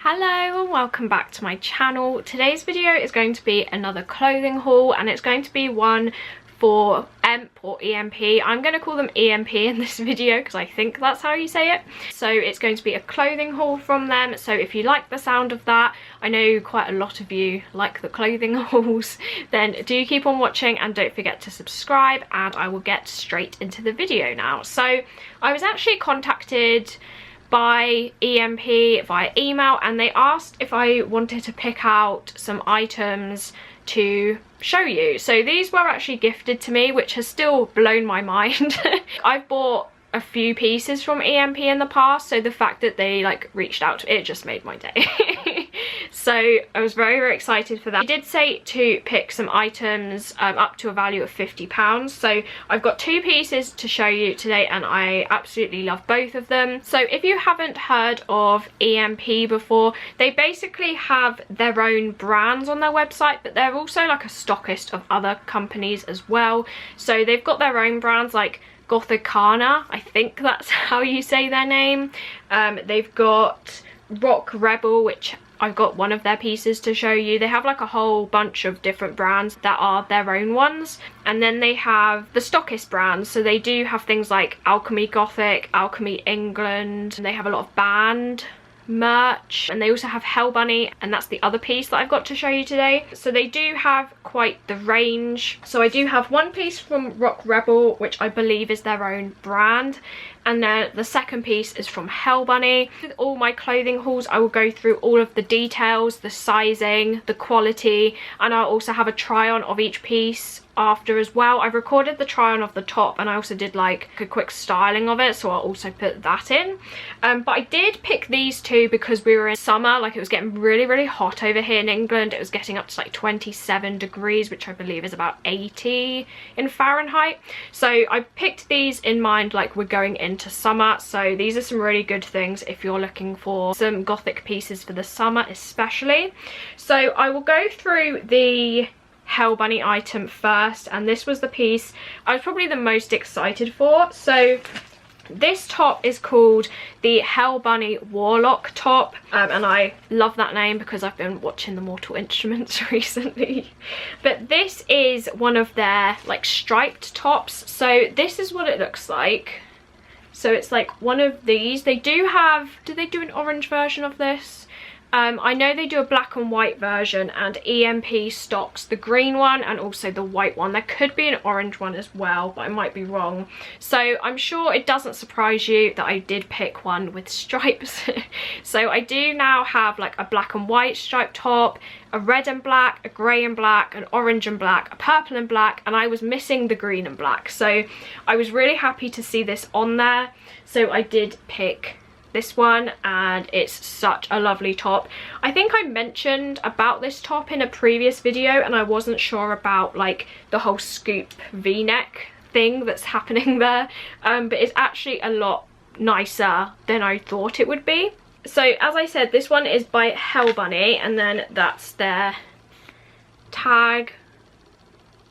Hello and welcome back to my channel. Today's video is going to be another clothing haul, and it's going to be one for EMP or EMP. I'm going to call them EMP in this video because I think that's how you say it. So it's going to be a clothing haul from them. So if you like the sound of that, I know quite a lot of you like the clothing hauls, then do keep on watching and don't forget to subscribe, and I will get straight into the video now. So I was actually contacted by EMP via email, and they asked if I wanted to pick out some items to show you. So these were actually gifted to me, which has still blown my mind. I've bought a few pieces from EMP in the past, so the fact that they like reached out to it just made my day. So I was very excited for that. I did say to pick some items up to a value of £50. So I've got two pieces to show you today, and I absolutely love both of them. So if you haven't heard of EMP before, they basically have their own brands on their website, but they're also like a stockist of other companies as well. So they've got their own brands like Gothic, I think that's how you say their name. They've got Rock Rebel, which I've got one of their pieces to show you. They have like a whole bunch of different brands that are their own ones, and then they have the stockist brands. So they do have things like Alchemy Gothic, Alchemy England, and they have a lot of band merch, and they also have Hell Bunny, and that's the other piece that I've got to show you today. So they do have quite the range. So I do have one piece from Rock Rebel, which I believe is their own brand, and then the second piece is from Hell Bunny. With all my clothing hauls, I will go through all of the details, the sizing, the quality, and I'll also have a try on of each piece after as well. I've recorded the try on of the top, and I also did like a quick styling of it, so I'll also put that in. But I did pick these two because we were in summer. Like, it was getting really hot over here in England. It was getting up to like 27 degrees, which I believe is about 80 in Fahrenheit. So I picked these in mind, like we're going into summer. So these are some really good things if you're looking for some Gothic pieces for the summer especially. So I will go through the Hell Bunny item first, and this was the piece I was probably the most excited for. So this top is called the Hell Bunny Warlock top, and I love that name because I've been watching the Mortal Instruments recently. But this is one of their like striped tops. So this is what it looks like. So it's like one of these. They do have, do they do an orange version of this? I know they do a black and white version, and EMP stocks the green one and also the white one. There could be an orange one as well, but I might be wrong. So I'm sure it doesn't surprise you that I did pick one with stripes. So I do now have like a black and white striped top, a red and black, a grey and black, an orange and black, a purple and black, and I was missing the green and black. So I was really happy to see this on there. So I did pick this one, and it's such a lovely top. I think I mentioned about this top in a previous video, and I wasn't sure about like the whole scoop v-neck thing that's happening there, but it's actually a lot nicer than I thought it would be. So as I said, this one is by Hell Bunny, and then that's their tag.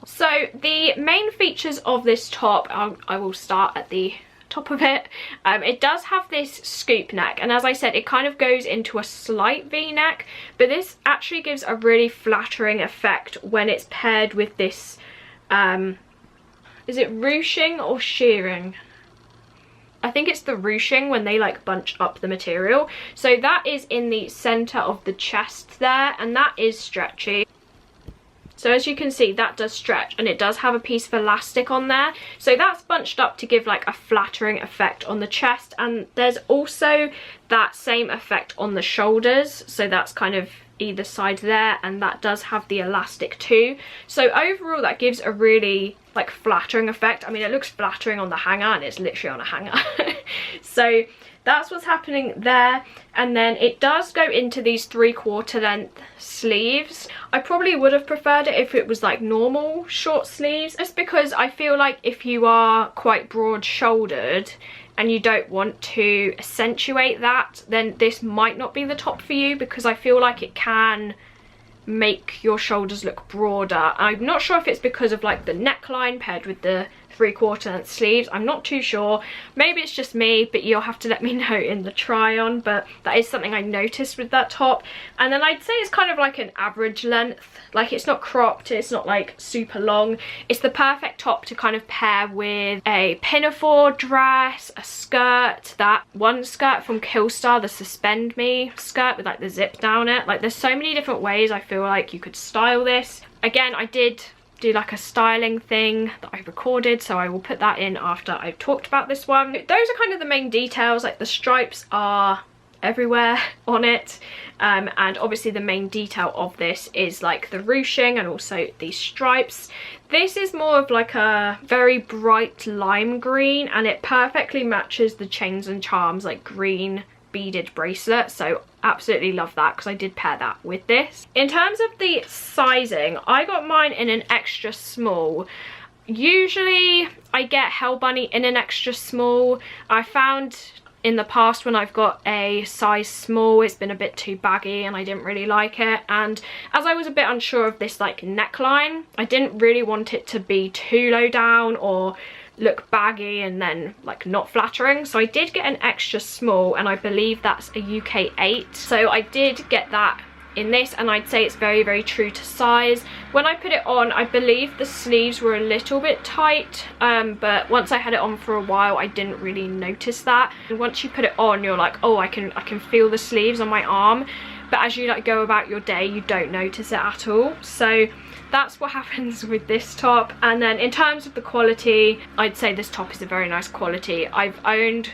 So the main features of this top, I will start at the top of it. It does have this scoop neck, and as I said, it kind of goes into a slight v-neck, but this actually gives a really flattering effect when it's paired with this is it ruching or shearing? I think it's the ruching, when they like bunch up the material. So that is in the center of the chest there, and that is stretchy. So as you can see, that does stretch, and it does have a piece of elastic on there. So that's bunched up to give like a flattering effect on the chest, and there's also that same effect on the shoulders. So that's kind of either side there, and that does have the elastic too. So overall that gives a really like flattering effect. I mean, it looks flattering on the hanger, and it's literally on a hanger. So that's what's happening there. And then it does go into these 3/4 length sleeves. I probably would have preferred it if it was like normal short sleeves, just because I feel like if you are quite broad shouldered and you don't want to accentuate that, then this might not be the top for you, because I feel like it can make your shoulders look broader. I'm not sure if it's because of like the neckline paired with the 3/4 length sleeves. I'm not too sure, maybe it's just me, but you'll have to let me know in the try on. But that is something I noticed with that top. And then I'd say it's kind of like an average length, like it's not cropped, it's not like super long. It's the perfect top to kind of pair with a pinafore dress, a skirt, that one skirt from Killstar, the Suspend Me skirt with like the zip down it. Like there's so many different ways I feel like you could style this. Again, I did do like a styling thing that I recorded, so I will put that in after I've talked about this one. Those are kind of the main details. Like the stripes are everywhere on it, and obviously the main detail of this is like the ruching and also these stripes. This is more of like a very bright lime green, and it perfectly matches the Chains and Charms like green beaded bracelet, so absolutely love that because I did pair that with this. In terms of the sizing, I got mine in an extra small. Usually I get Hell Bunny in an extra small. I found in the past when I've got a size small, it's been a bit too baggy and I didn't really like it. And as I was a bit unsure of this like neckline, I didn't really want it to be too low down or look baggy and then like not flattering, so I did get an extra small, and I believe that's a UK 8. So I did get that in this, and I'd say it's very, very true to size. When I put it on, I believe the sleeves were a little bit tight, but once I had it on for a while, I didn't really notice that. And once you put it on, you're like, oh, I can feel the sleeves on my arm, but as you like go about your day, you don't notice it at all. So that's what happens with this top. And then in terms of the quality, I'd say this top is a very nice quality. I've owned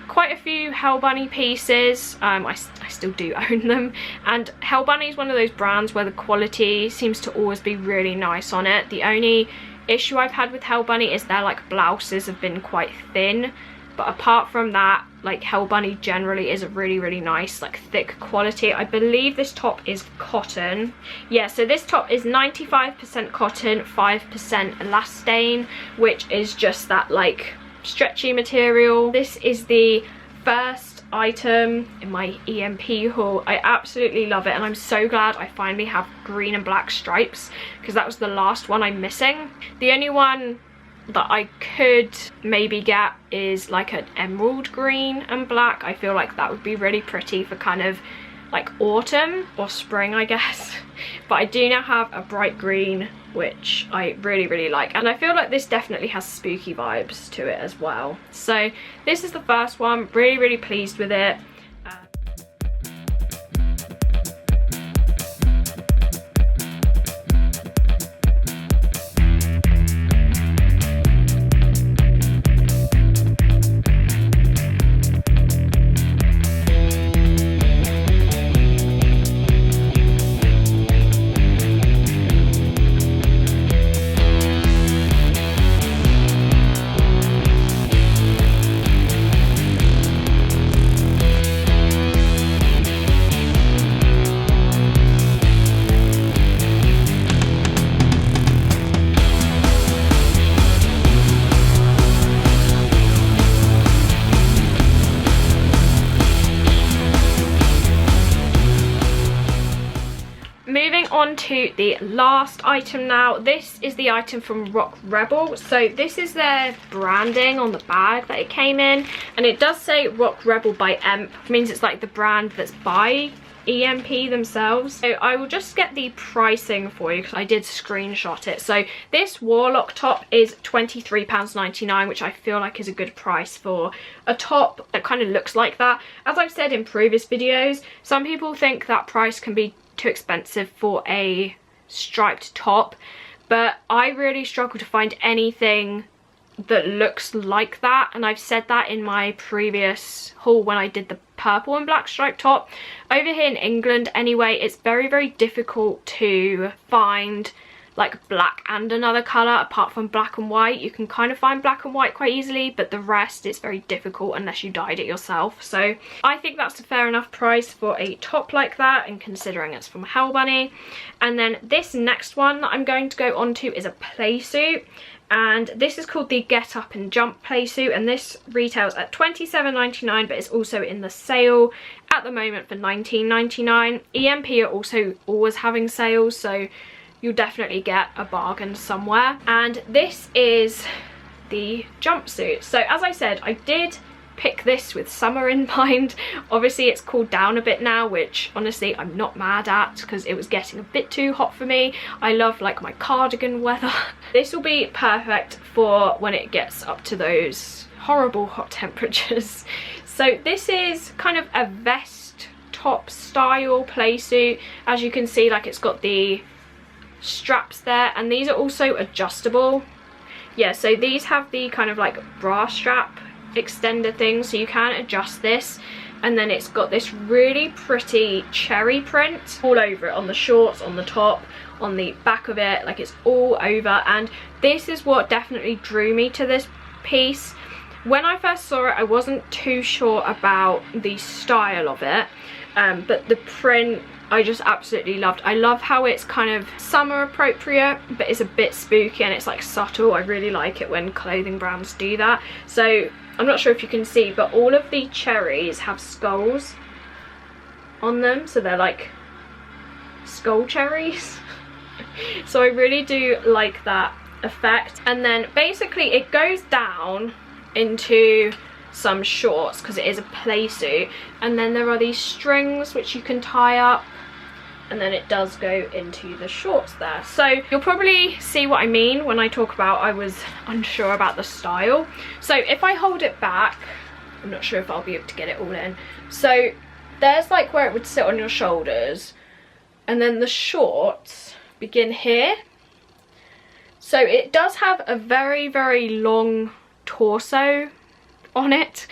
quite a few Hell Bunny pieces. I still do own them, and Hell Bunny is one of those brands where the quality seems to always be really nice on it. The only issue I've had with Hell Bunny is their like blouses have been quite thin, but apart from that, like Hell Bunny generally is a really, really nice like thick quality. I believe this top is cotton. Yeah, so this top is 95% cotton, 5% elastane, which is just that like stretchy material. This is the first item in my EMP haul. I absolutely love it, and I'm so glad I finally have green and black stripes because that was the last one I'm missing. The only one that I could maybe get is like an emerald green and black. I feel like that would be really pretty for kind of like autumn or spring, I guess. But I do now have a bright green, which I really, really like, and I feel like this definitely has spooky vibes to it as well. So this is the first one. Really, really pleased with it. On to the last item now. This is the item from Rock Rebel. So this is their branding on the bag that it came in, and it does say Rock Rebel by EMP, which means it's like the brand that's by EMP themselves. So I will just get the pricing for you because I did screenshot it. So this Warlock top is £23.99, which I feel like is a good price for a top that kind of looks like that. As I've said in previous videos, some people think that price can be too expensive for a striped top, but I really struggle to find anything that looks like that, and I've said that in my previous haul when I did the purple and black striped top. Over here in England anyway, it's very, very difficult to find like black and another colour apart from black and white. You can kind of find black and white quite easily, but the rest it's very difficult unless you dyed it yourself. So I think that's a fair enough price for a top like that, and considering it's from Hell Bunny. And then this next one that I'm going to go on to is a playsuit, and this is called the Get Up and Jump playsuit, and this retails at £27.99, but it's also in the sale at the moment for £19.99. EMP are also always having sales, so you'll definitely get a bargain somewhere. And this is the jumpsuit. So as I said, I did pick this with summer in mind. Obviously it's cooled down a bit now, which honestly I'm not mad at because it was getting a bit too hot for me. I love like my cardigan weather. This will be perfect for when it gets up to those horrible hot temperatures. So this is kind of a vest top style playsuit. As you can see, like it's got the straps there, and these are also adjustable. Yeah, so these have the kind of like bra strap extender thing, so you can adjust this, and then it's got this really pretty cherry print all over it, on the shorts, on the top, on the back of it, like it's all over. And this is what definitely drew me to this piece. When I first saw it, I wasn't too sure about the style of it, but the print I just absolutely loved. I love how it's kind of summer appropriate, but it's a bit spooky and it's like subtle. I really like it when clothing brands do that. So I'm not sure if you can see, but all of the cherries have skulls on them, so they're like skull cherries. So I really do like that effect. And then basically it goes down into some shorts because it is a playsuit, and then there are these strings which you can tie up, and then it does go into the shorts there. So you'll probably see what I mean when I talk about I was unsure about the style. So if I hold it back, I'm not sure if I'll be able to get it all in. So there's like where it would sit on your shoulders, and then the shorts begin here. So it does have a very, very long torso on it.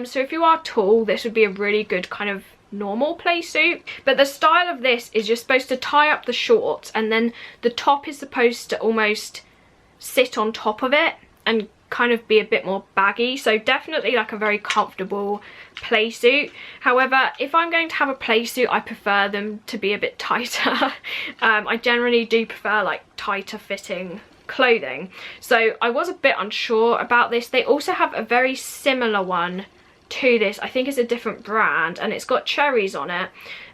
So if you are tall, this would be a really good kind of normal playsuit. But the style of this is you're supposed to tie up the shorts, and then the top is supposed to almost sit on top of it and kind of be a bit more baggy. So definitely like a very comfortable playsuit. However, if I'm going to have a playsuit, I prefer them to be a bit tighter. I generally do prefer like tighter fitting clothing. So I was a bit unsure about this. They also have a very similar one to this. I think it's a different brand, and it's got cherries on it,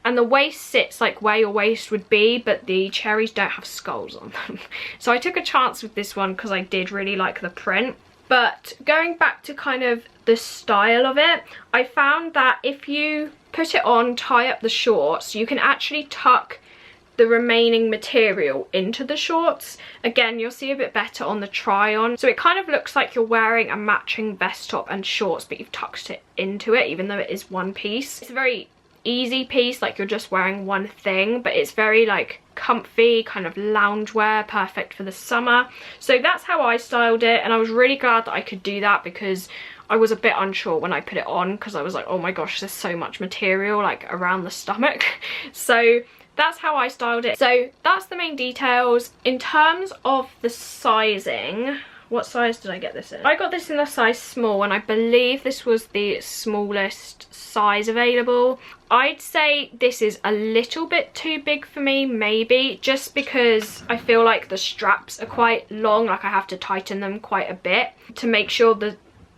and the waist sits like where your waist would be, but the cherries don't have skulls on them. So I took a chance with this one because I did really like the print. But going back to kind of the style of it, I found that if you put it on, tie up the shorts, you can actually tuck the remaining material into the shorts. Again, you'll see a bit better on the try on. So it kind of looks like you're wearing a matching vest top and shorts, but you've tucked it into it, even though it is one piece. It's a very easy piece, like you're just wearing one thing, but it's very like comfy, kind of loungewear, perfect for the summer. So that's how I styled it, and I was really glad that I could do that because I was a bit unsure when I put it on, because I was like, oh my gosh, there's so much material like around the stomach. So that's how I styled it. So that's the main details. In terms of the sizing, what size did I get this in? I got this in the size small, and I believe this was the smallest size available. I'd say this is a little bit too big for me, maybe, just because I feel like the straps are quite long, like I have to tighten them quite a bit to make sure the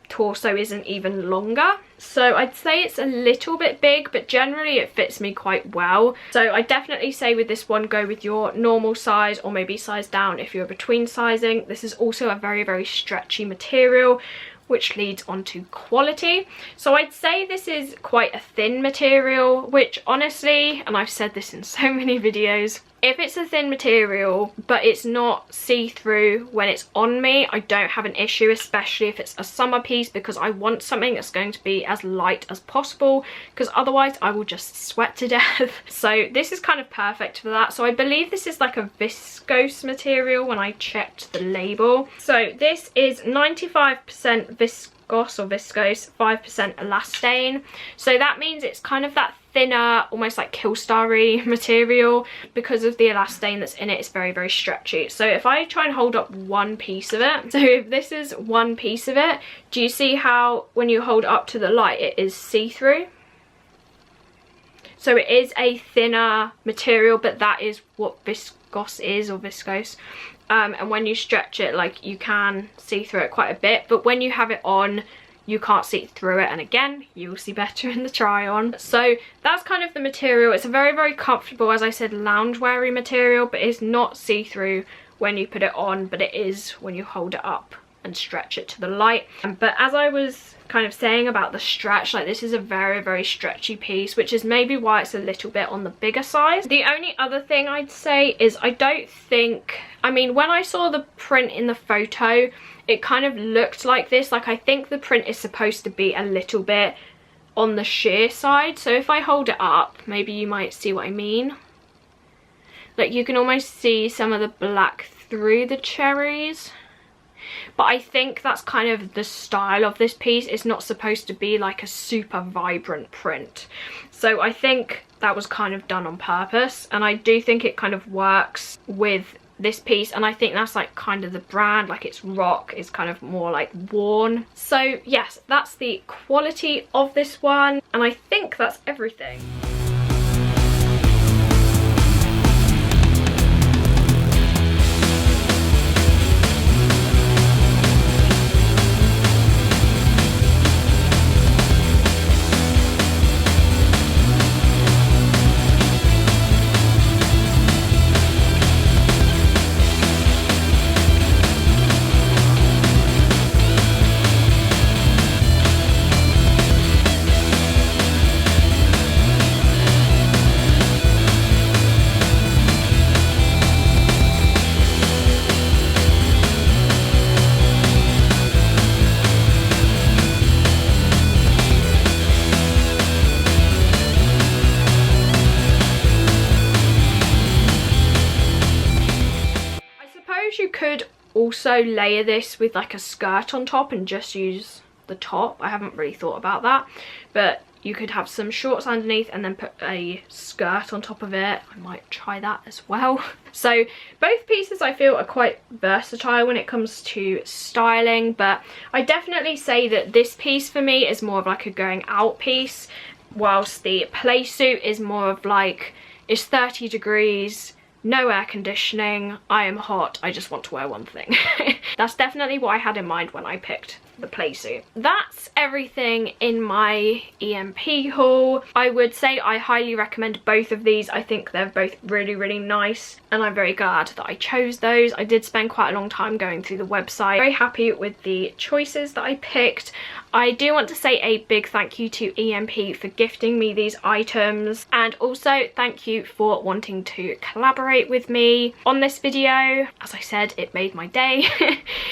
torso isn't even longer. So I'd say it's a little bit big, but generally it fits me quite well. So I definitely say with this one, go with your normal size, or maybe size down if you're between sizing. This is also a very, very stretchy material, which leads on to quality. So I'd say this is quite a thin material, which honestly, and I've said this in so many videos, if it's a thin material but it's not see-through when it's on me, I don't have an issue, especially if it's a summer piece, because I want something that's going to be as light as possible, because otherwise I will just sweat to death. So this is kind of perfect for that. So I believe this is like a viscose material when I checked the label. So this is 95% viscose or viscose, 5% elastane. So that means it's kind of that thinner, almost like Killstar-y material. Because of the elastane that's in it, it's very, very stretchy. So if I try and hold up one piece of it, so if this is one piece of it, do you see how when you hold it up to the light it is see-through? So it is a thinner material, but that is what viscose is, or viscose. And when you stretch it, like, you can see through it quite a bit, but when you have it on, you can't see through it, and again, you will see better in the try on. So that's kind of the material. It's a very, very comfortable, as I said, loungewear-y material, but it's not see-through when you put it on, but it is when you hold it up and stretch it to the light. But as I was kind of saying about the stretch, like this is a very, very stretchy piece, which is maybe why it's a little bit on the bigger size. The only other thing I'd say is I don't think, I mean, when I saw the print in the photo, it kind of looked like this. Like I think the print is supposed to be a little bit on the sheer side. So if I hold it up, maybe you might see what I mean. Like you can almost see some of the black through the cherries. But I think that's kind of the style of this piece. It's not supposed to be like a super vibrant print. So I think that was kind of done on purpose. And I do think it kind of works with this piece. And I think that's like kind of the brand, like it's rock, it's kind of more like worn. So yes, that's the quality of this one. And I think that's everything. You could also layer this with like a skirt on top and just use the top. I haven't really thought about that, but you could have some shorts underneath and then put a skirt on top of it. I might try that as well. So both pieces I feel are quite versatile when it comes to styling, but I definitely say that this piece for me is more of like a going out piece, whilst the Playsuit is more of like, it's 30 degrees, no air conditioning, I am hot, I just want to wear one thing. That's definitely what I had in mind when I picked the Playsuit. That's everything in my EMP haul. I would say I highly recommend both of these. I think they're both really, really nice, and I'm very glad that I chose those. I did spend quite a long time going through the website. Very happy with the choices that I picked. I do want to say a big thank you to EMP for gifting me these items, and also thank you for wanting to collaborate with me on this video. As I said, it made my day.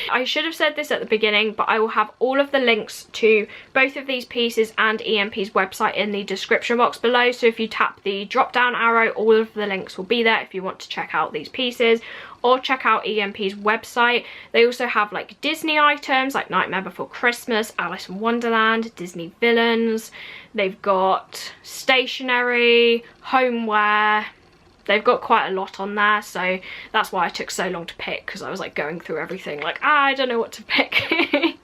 I should have said this at the beginning, but I will have all of the links to both of these pieces and EMP's website in the description box below. So if you tap the drop down arrow, all of the links will be there if you want to check out these pieces or check out EMP's website. They also have like Disney items like Nightmare Before Christmas, Alice in Wonderland, Disney villains. They've got stationery, homeware. They've got quite a lot on there, so that's why I took so long to pick, because I was like going through everything like, I don't know what to pick.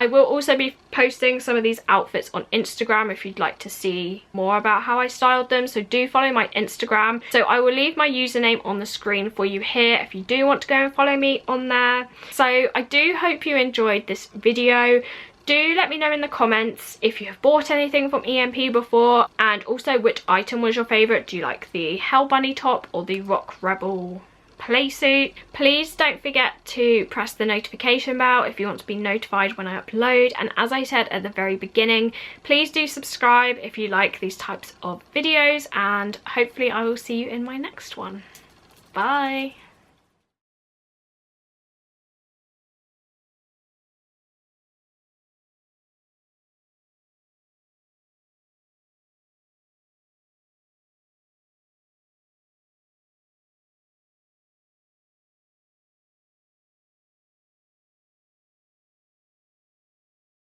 I will also be posting some of these outfits on Instagram if you'd like to see more about how I styled them, so do follow my Instagram. So I will leave my username on the screen for you here if you do want to go and follow me on there. So I do hope you enjoyed this video. Do let me know in the comments if you have bought anything from EMP before, and also which item was your favourite. Do you like the Hell Bunny top or the Rock Rebel Playsuit? Please don't forget to press the notification bell if you want to be notified when I upload, and as I said at the very beginning, please do subscribe if you like these types of videos, and hopefully I will see you in my next one. Bye!